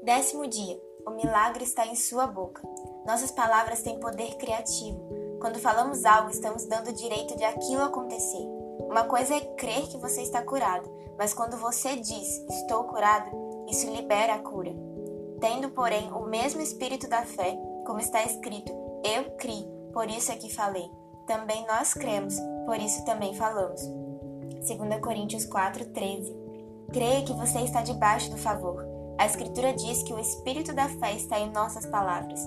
10º dia. O milagre está em sua boca. Nossas palavras têm poder criativo. Quando falamos algo, estamos dando o direito de aquilo acontecer. Uma coisa é crer que você está curado, mas quando você diz, estou curado, isso libera a cura. Tendo, porém, o mesmo espírito da fé, como está escrito, eu criei, por isso é que falei. Também nós cremos, por isso também falamos. 2 Coríntios 4:13. Creia que você está debaixo do favor. A Escritura diz que o espírito da fé está em nossas palavras.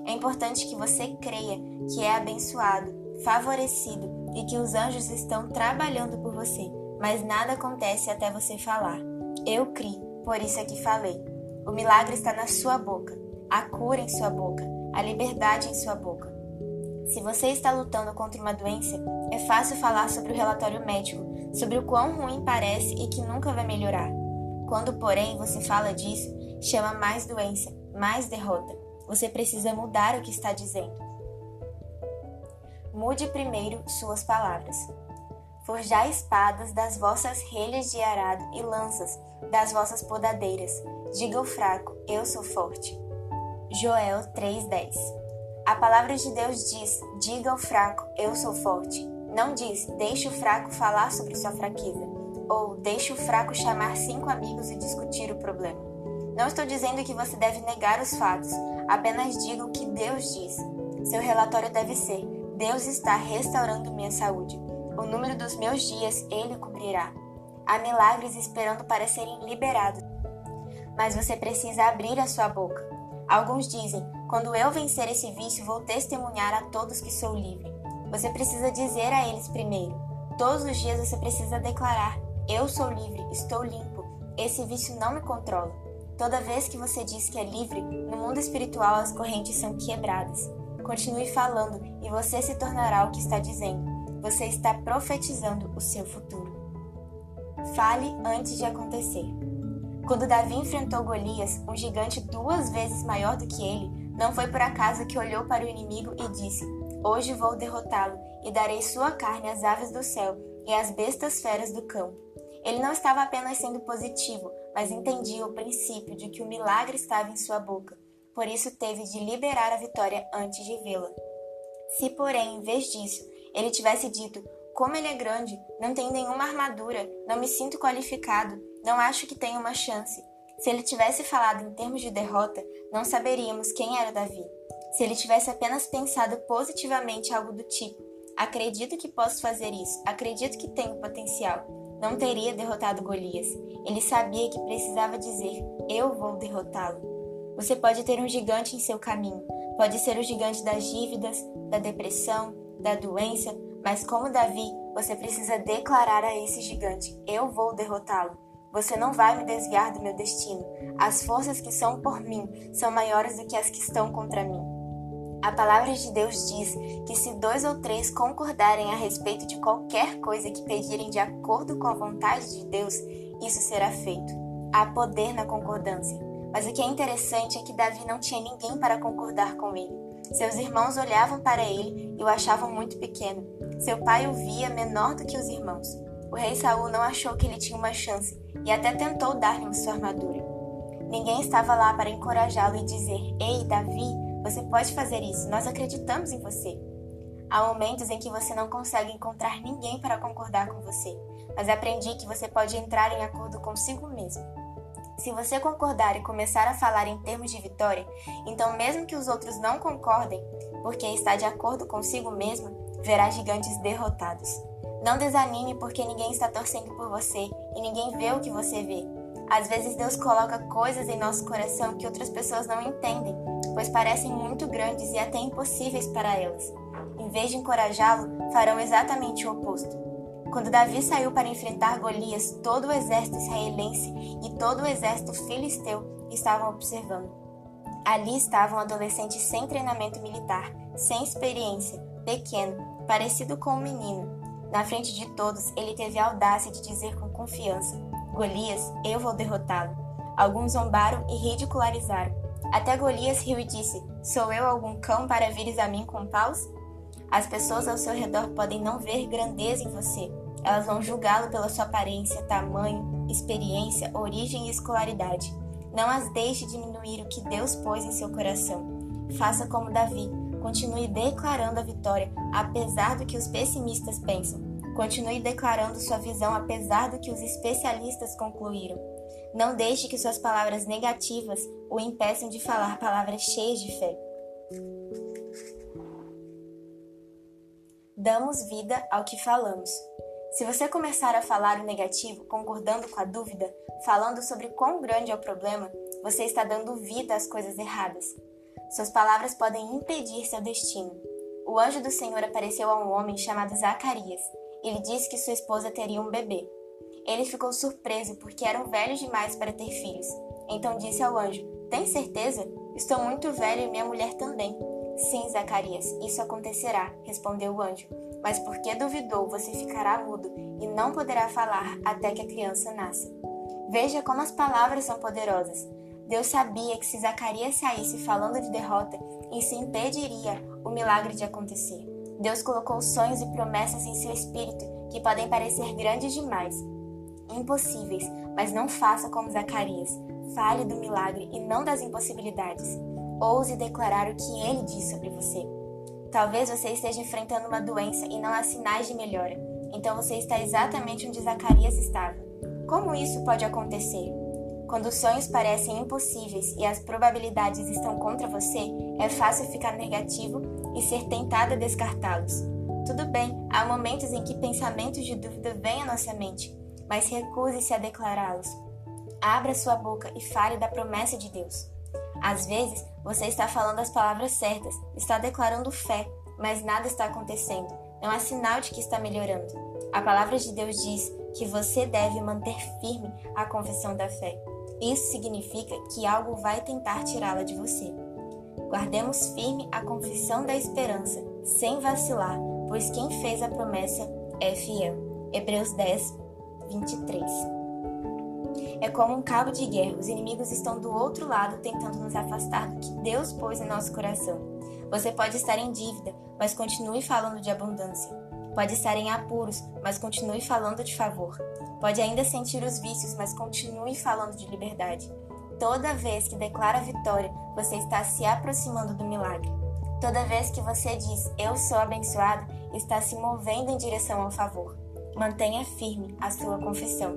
É importante que você creia que é abençoado, favorecido e que os anjos estão trabalhando por você, mas nada acontece até você falar. Eu criei, por isso é que falei. O milagre está na sua boca, a cura em sua boca, a liberdade em sua boca. Se você está lutando contra uma doença, é fácil falar sobre o relatório médico, sobre o quão ruim parece e que nunca vai melhorar. Quando, porém, você fala disso, chama mais doença, mais derrota. Você precisa mudar o que está dizendo. Mude primeiro suas palavras. Forjai espadas das vossas relhas de arado e lanças das vossas podadeiras. Diga ao fraco, eu sou forte. Joel 3:10. A palavra de Deus diz, diga ao fraco, eu sou forte. Não diz, deixe o fraco falar sobre sua fraqueza. Ou deixe o fraco chamar 5 amigos e discutir o problema. Não estou dizendo que você deve negar os fatos, apenas diga o que Deus diz. Seu relatório deve ser, Deus está restaurando minha saúde. O número dos meus dias Ele cobrirá. Há milagres esperando para serem liberados. Mas você precisa abrir a sua boca. Alguns dizem, quando eu vencer esse vício, vou testemunhar a todos que sou livre. Você precisa dizer a eles primeiro. Todos os dias você precisa declarar, eu sou livre, estou limpo, esse vício não me controla. Toda vez que você diz que é livre, no mundo espiritual as correntes são quebradas. Continue falando e você se tornará o que está dizendo. Você está profetizando o seu futuro. Fale antes de acontecer. Quando Davi enfrentou Golias, um gigante 2 vezes maior do que ele, não foi por acaso que olhou para o inimigo e disse, hoje vou derrotá-lo e darei sua carne às aves do céu e às bestas feras do campo. Ele não estava apenas sendo positivo, mas entendia o princípio de que o milagre estava em sua boca. Por isso teve de liberar a vitória antes de vê-la. Se, porém, em vez disso, ele tivesse dito, como ele é grande, não tem nenhuma armadura, não me sinto qualificado, não acho que tenho uma chance. Se ele tivesse falado em termos de derrota, não saberíamos quem era Davi. Se ele tivesse apenas pensado positivamente algo do tipo, acredito que posso fazer isso, acredito que tenho potencial, não teria derrotado Golias. Ele sabia que precisava dizer, eu vou derrotá-lo. Você pode ter um gigante em seu caminho, pode ser o gigante das dívidas, da depressão, da doença, mas como Davi, você precisa declarar a esse gigante, eu vou derrotá-lo. Você não vai me desviar do meu destino. As forças que são por mim são maiores do que as que estão contra mim. A palavra de Deus diz que se 2 ou 3 concordarem a respeito de qualquer coisa que pedirem de acordo com a vontade de Deus, isso será feito. Há poder na concordância. Mas o que é interessante é que Davi não tinha ninguém para concordar com ele. Seus irmãos olhavam para ele e o achavam muito pequeno. Seu pai o via menor do que os irmãos. O rei Saul não achou que ele tinha uma chance e até tentou dar-lhe sua armadura. Ninguém estava lá para encorajá-lo e dizer, ei, Davi, você pode fazer isso, nós acreditamos em você. Há momentos em que você não consegue encontrar ninguém para concordar com você, mas aprendi que você pode entrar em acordo consigo mesmo. Se você concordar e começar a falar em termos de vitória, então mesmo que os outros não concordem, porque está de acordo consigo mesmo, verá gigantes derrotados. Não desanime porque ninguém está torcendo por você e ninguém vê o que você vê. Às vezes Deus coloca coisas em nosso coração que outras pessoas não entendem, pois parecem muito grandes e até impossíveis para elas. Em vez de encorajá-lo, farão exatamente o oposto. Quando Davi saiu para enfrentar Golias, todo o exército israelense e todo o exército filisteu estavam observando. Ali estavam adolescentes sem treinamento militar, sem experiência, pequeno, parecido com um menino. Na frente de todos, ele teve a audácia de dizer com confiança, Golias, eu vou derrotá-lo. Alguns zombaram e ridicularizaram. Até Golias riu e disse, sou eu algum cão para vires a mim com paus? As pessoas ao seu redor podem não ver grandeza em você. Elas vão julgá-lo pela sua aparência, tamanho, experiência, origem e escolaridade. Não as deixe diminuir o que Deus pôs em seu coração. Faça como Davi. Continue declarando a vitória, apesar do que os pessimistas pensam. Continue declarando sua visão, apesar do que os especialistas concluíram. Não deixe que suas palavras negativas o impeçam de falar palavras cheias de fé. Damos vida ao que falamos. Se você começar a falar o negativo, concordando com a dúvida, falando sobre quão grande é o problema, você está dando vida às coisas erradas. Suas palavras podem impedir seu destino. O anjo do Senhor apareceu a um homem chamado Zacarias. Ele disse que sua esposa teria um bebê. Ele ficou surpreso porque eram velhos demais para ter filhos. Então disse ao anjo: "Tem certeza? Estou muito velho e minha mulher também." "Sim, Zacarias, isso acontecerá", respondeu o anjo. "Mas porque duvidou, você ficará mudo e não poderá falar até que a criança nasça." Veja como as palavras são poderosas. Deus sabia que se Zacarias saísse falando de derrota, isso impediria o milagre de acontecer. Deus colocou sonhos e promessas em seu espírito que podem parecer grandes demais, impossíveis, mas não faça como Zacarias. Fale do milagre e não das impossibilidades. Ouse declarar o que ele diz sobre você. Talvez você esteja enfrentando uma doença e não há sinais de melhora. Então você está exatamente onde Zacarias estava. Como isso pode acontecer? Quando os sonhos parecem impossíveis e as probabilidades estão contra você, é fácil ficar negativo e ser tentado a descartá-los. Tudo bem, há momentos em que pensamentos de dúvida vêm à nossa mente, mas recuse-se a declará-los. Abra sua boca e fale da promessa de Deus. Às vezes, você está falando as palavras certas, está declarando fé, mas nada está acontecendo. Não há sinal de que está melhorando. A palavra de Deus diz que você deve manter firme a confissão da fé. Isso significa que algo vai tentar tirá-la de você. Guardemos firme a confissão da esperança, sem vacilar, pois quem fez a promessa é fiel. Hebreus 10, 23. É como um cabo de guerra, os inimigos estão do outro lado tentando nos afastar do que Deus pôs em nosso coração. Você pode estar em dívida, mas continue falando de abundância. Pode estar em apuros, mas continue falando de favor. Pode ainda sentir os vícios, mas continue falando de liberdade. Toda vez que declara vitória, você está se aproximando do milagre. Toda vez que você diz "eu sou abençoado", está se movendo em direção ao favor. Mantenha firme a sua confissão.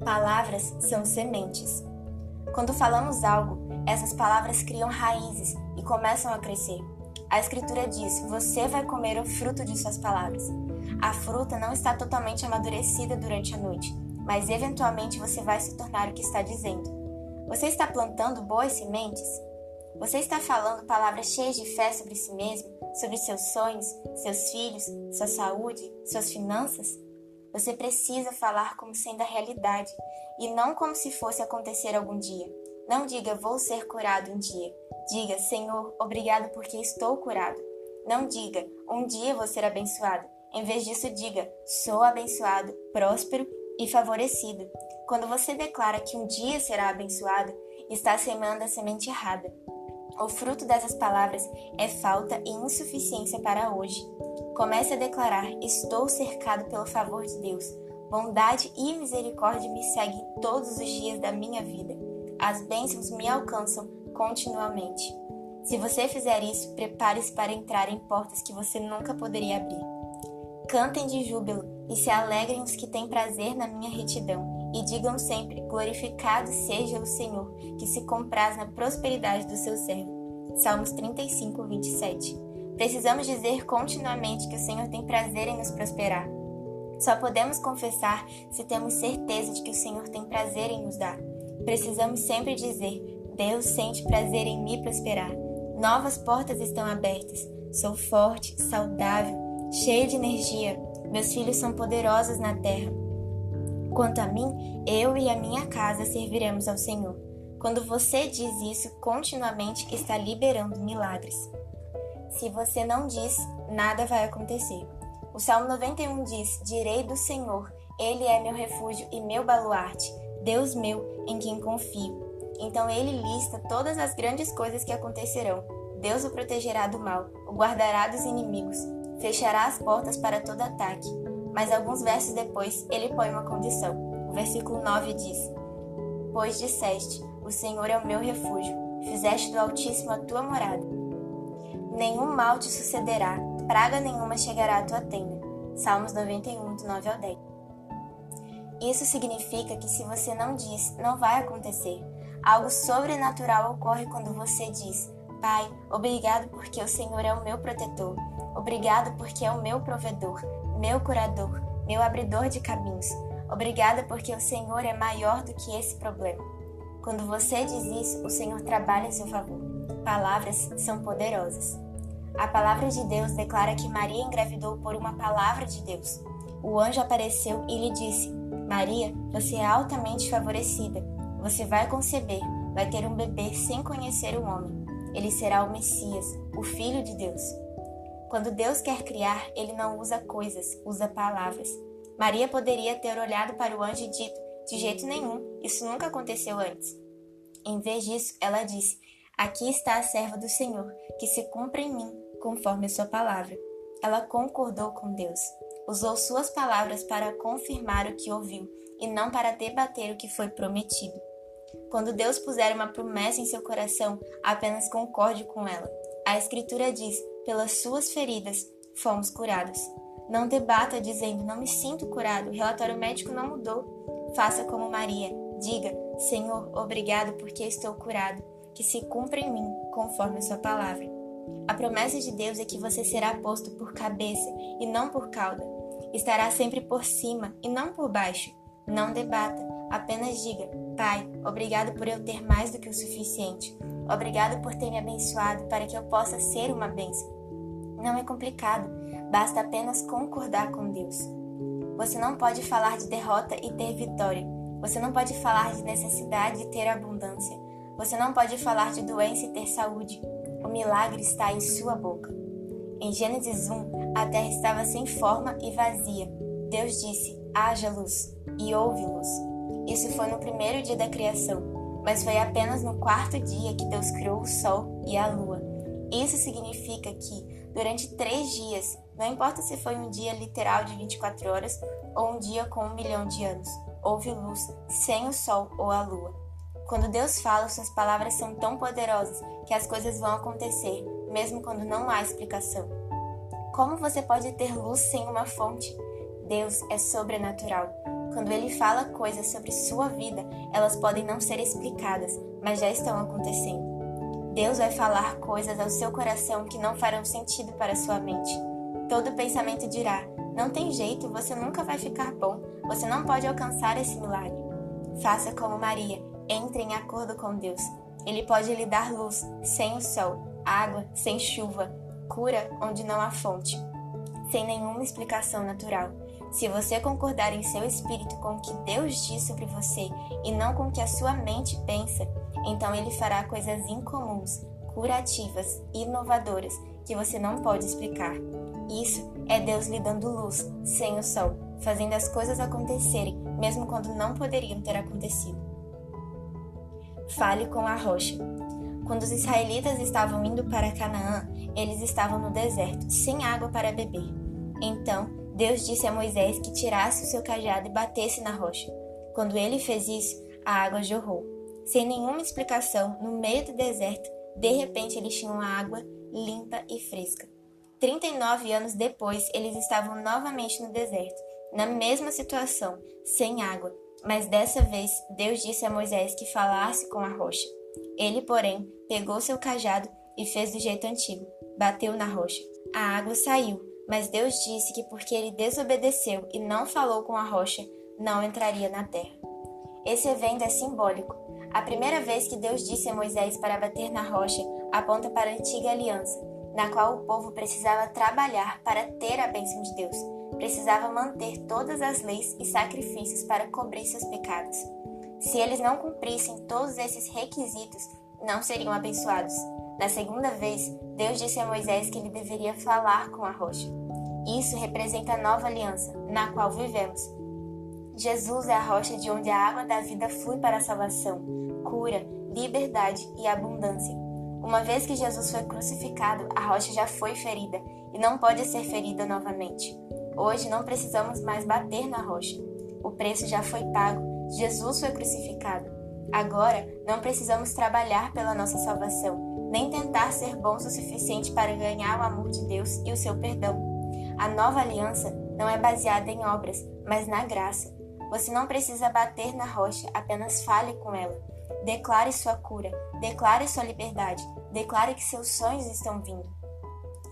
Palavras são sementes. Quando falamos algo, essas palavras criam raízes e começam a crescer. A Escritura diz: "Você vai comer o fruto de suas palavras." A fruta não está totalmente amadurecida durante a noite, mas eventualmente você vai se tornar o que está dizendo. Você está plantando boas sementes? Você está falando palavras cheias de fé sobre si mesmo, sobre seus sonhos, seus filhos, sua saúde, suas finanças? Você precisa falar como sendo a realidade e não como se fosse acontecer algum dia. Não diga "vou ser curado um dia". Diga "Senhor, obrigado porque estou curado". Não diga "um dia vou ser abençoado". Em vez disso, diga "sou abençoado, próspero e favorecido". Quando você declara que um dia será abençoado, está semeando a semente errada. O fruto dessas palavras é falta e insuficiência para hoje. Comece a declarar: "Estou cercado pelo favor de Deus. Bondade e misericórdia me seguem todos os dias da minha vida. As bênçãos me alcançam continuamente." Se você fizer isso, prepare-se para entrar em portas que você nunca poderia abrir. Cantem de júbilo e se alegrem os que têm prazer na minha retidão. E digam sempre: "Glorificado seja o Senhor, que se compraz na prosperidade do seu servo." Salmos 35, 27. Precisamos dizer continuamente que o Senhor tem prazer em nos prosperar. Só podemos confessar se temos certeza de que o Senhor tem prazer em nos dar. Precisamos sempre dizer: "Deus sente prazer em me prosperar. Novas portas estão abertas. Sou forte, saudável, cheia de energia. Meus filhos são poderosos na terra. Quanto a mim, eu e a minha casa serviremos ao Senhor." Quando você diz isso continuamente, está liberando milagres. Se você não diz, nada vai acontecer. O Salmo 91 diz: "Direi do Senhor, Ele é meu refúgio e meu baluarte, Deus meu, em quem confio." Então ele lista todas as grandes coisas que acontecerão. Deus o protegerá do mal, o guardará dos inimigos, fechará as portas para todo ataque. Mas alguns versos depois, ele põe uma condição. O versículo 9 diz: pois disseste: o Senhor é o meu refúgio, fizeste do Altíssimo a tua morada. Nenhum mal te sucederá, praga nenhuma chegará à tua tenda. Salmos 91, do 9 ao 10. Isso significa que se você não diz, não vai acontecer. Algo sobrenatural ocorre quando você diz: Pai, obrigado porque o Senhor é o meu protetor. Obrigado porque é o meu provedor, meu curador, meu abridor de caminhos. Obrigada porque o Senhor é maior do que esse problema. Quando você diz isso, o Senhor trabalha em seu favor. Palavras são poderosas. A palavra de Deus declara que Maria engravidou por uma palavra de Deus. O anjo apareceu e lhe disse: Maria, você é altamente favorecida. Você vai conceber, vai ter um bebê sem conhecer o homem. Ele será o Messias, o Filho de Deus. Quando Deus quer criar, ele não usa coisas, usa palavras. Maria poderia ter olhado para o anjo e dito: de jeito nenhum, isso nunca aconteceu antes. Em vez disso, ela disse: aqui está a serva do Senhor, que se cumpra em mim, conforme a sua palavra. Ela concordou com Deus. Usou suas palavras para confirmar o que ouviu e não para debater o que foi prometido. Quando Deus puser uma promessa em seu coração, apenas concorde com ela. A Escritura diz: pelas suas feridas fomos curados. Não debata dizendo: não me sinto curado, o relatório médico não mudou. Faça como Maria. Diga: Senhor, obrigado porque estou curado. Que se cumpra em mim, conforme a sua palavra. A promessa de Deus é que você será posto por cabeça e não por cauda. Estará sempre por cima e não por baixo. Não debata, apenas diga: Pai, obrigado por eu ter mais do que o suficiente. Obrigado por ter me abençoado para que eu possa ser uma bênção. Não é complicado, basta apenas concordar com Deus. Você não pode falar de derrota e ter vitória. Você não pode falar de necessidade e ter abundância. Você não pode falar de doença e ter saúde. O milagre está em sua boca. Em Gênesis 1, a terra estava sem forma e vazia. Deus disse: haja luz, e houve luz. Isso foi no primeiro dia da criação, mas foi apenas no quarto dia que Deus criou o sol e a lua. Isso significa que, durante 3 dias, não importa se foi um dia literal de 24 horas ou um dia com 1 milhão de anos, houve luz sem o sol ou a lua. Quando Deus fala, suas palavras são tão poderosas que as coisas vão acontecer, mesmo quando não há explicação. Como você pode ter luz sem uma fonte? Deus é sobrenatural. Quando Ele fala coisas sobre sua vida, elas podem não ser explicadas, mas já estão acontecendo. Deus vai falar coisas ao seu coração que não farão sentido para sua mente. Todo pensamento dirá: não tem jeito, você nunca vai ficar bom, você não pode alcançar esse milagre. Faça como Maria, entre em acordo com Deus. Ele pode lhe dar luz sem o sol, água sem chuva, cura onde não há fonte, sem nenhuma explicação natural. Se você concordar em seu espírito com o que Deus diz sobre você e não com o que a sua mente pensa, então Ele fará coisas incomuns, curativas, inovadoras, que você não pode explicar. Isso é Deus lhe dando luz sem o sol, fazendo as coisas acontecerem, mesmo quando não poderiam ter acontecido. Fale com a rocha. Quando os israelitas estavam indo para Canaã, eles estavam no deserto, sem água para beber. Então, Deus disse a Moisés que tirasse o seu cajado e batesse na rocha. Quando ele fez isso, a água jorrou. Sem nenhuma explicação, no meio do deserto, de repente eles tinham água limpa e fresca. 39 anos depois, eles estavam novamente no deserto, na mesma situação, sem água. Mas dessa vez, Deus disse a Moisés que falasse com a rocha. Ele, porém, pegou seu cajado e fez do jeito antigo. Bateu na rocha. A água saiu, mas Deus disse que porque ele desobedeceu e não falou com a rocha, não entraria na terra. Esse evento é simbólico. A primeira vez que Deus disse a Moisés para bater na rocha aponta para a antiga aliança, na qual o povo precisava trabalhar para ter a bênção de Deus. Precisava manter todas as leis e sacrifícios para cobrir seus pecados. Se eles não cumprissem todos esses requisitos, não seriam abençoados. Na segunda vez, Deus disse a Moisés que ele deveria falar com a rocha. Isso representa a nova aliança, na qual vivemos. Jesus é a rocha de onde a água da vida flui para a salvação, cura, liberdade e abundância. Uma vez que Jesus foi crucificado, a rocha já foi ferida e não pode ser ferida novamente. Hoje não precisamos mais bater na rocha. O preço já foi pago. Jesus foi crucificado. Agora, não precisamos trabalhar pela nossa salvação, nem tentar ser bons o suficiente para ganhar o amor de Deus e o seu perdão. A nova aliança não é baseada em obras, mas na graça. Você não precisa bater na rocha, apenas fale com ela. Declare sua cura, declare sua liberdade, declare que seus sonhos estão vindo.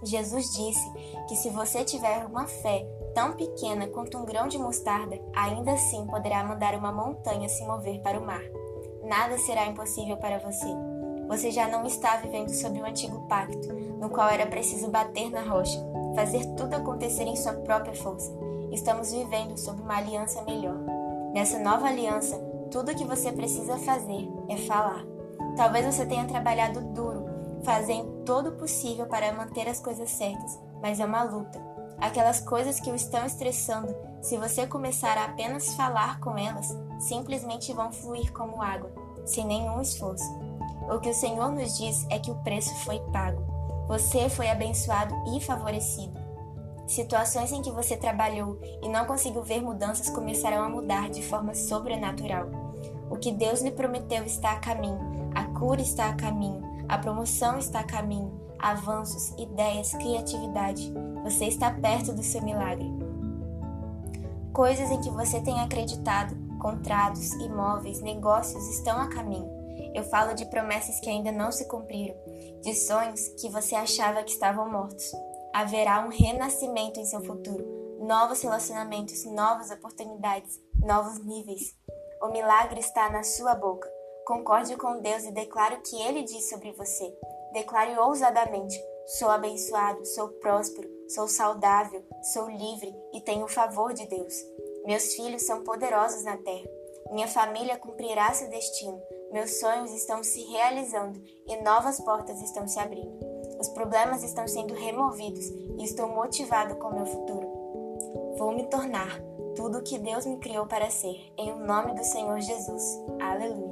Jesus disse que se você tiver uma fé tão pequena quanto um grão de mostarda, ainda assim poderá mandar uma montanha se mover para o mar. Nada será impossível para você. Você já não está vivendo sob o antigo pacto, no qual era preciso bater na rocha, fazer tudo acontecer em sua própria força. Estamos vivendo sob uma aliança melhor. Nessa nova aliança, tudo o que você precisa fazer é falar. Talvez você tenha trabalhado duro, fazendo todo o possível para manter as coisas certas, mas é uma luta. Aquelas coisas que o estão estressando, se você começar a apenas falar com elas, simplesmente vão fluir como água, sem nenhum esforço. O que o Senhor nos diz é que o preço foi pago. Você foi abençoado e favorecido. Situações em que você trabalhou e não conseguiu ver mudanças começarão a mudar de forma sobrenatural. O que Deus lhe prometeu está a caminho, a cura está a caminho, a promoção está a caminho, avanços, ideias, criatividade. Você está perto do seu milagre. Coisas em que você tem acreditado, contratos, imóveis, negócios estão a caminho. Eu falo de promessas que ainda não se cumpriram, de sonhos que você achava que estavam mortos. Haverá um renascimento em seu futuro, novos relacionamentos, novas oportunidades, novos níveis. O milagre está na sua boca. Concorde com Deus e declare o que Ele diz sobre você. Declare ousadamente: sou abençoado, sou próspero, sou saudável, sou livre e tenho o favor de Deus. Meus filhos são poderosos na terra. Minha família cumprirá seu destino. Meus sonhos estão se realizando e novas portas estão se abrindo. Os problemas estão sendo removidos e estou motivado com o meu futuro. Vou me tornar tudo o que Deus me criou para ser, em nome do Senhor Jesus. Aleluia.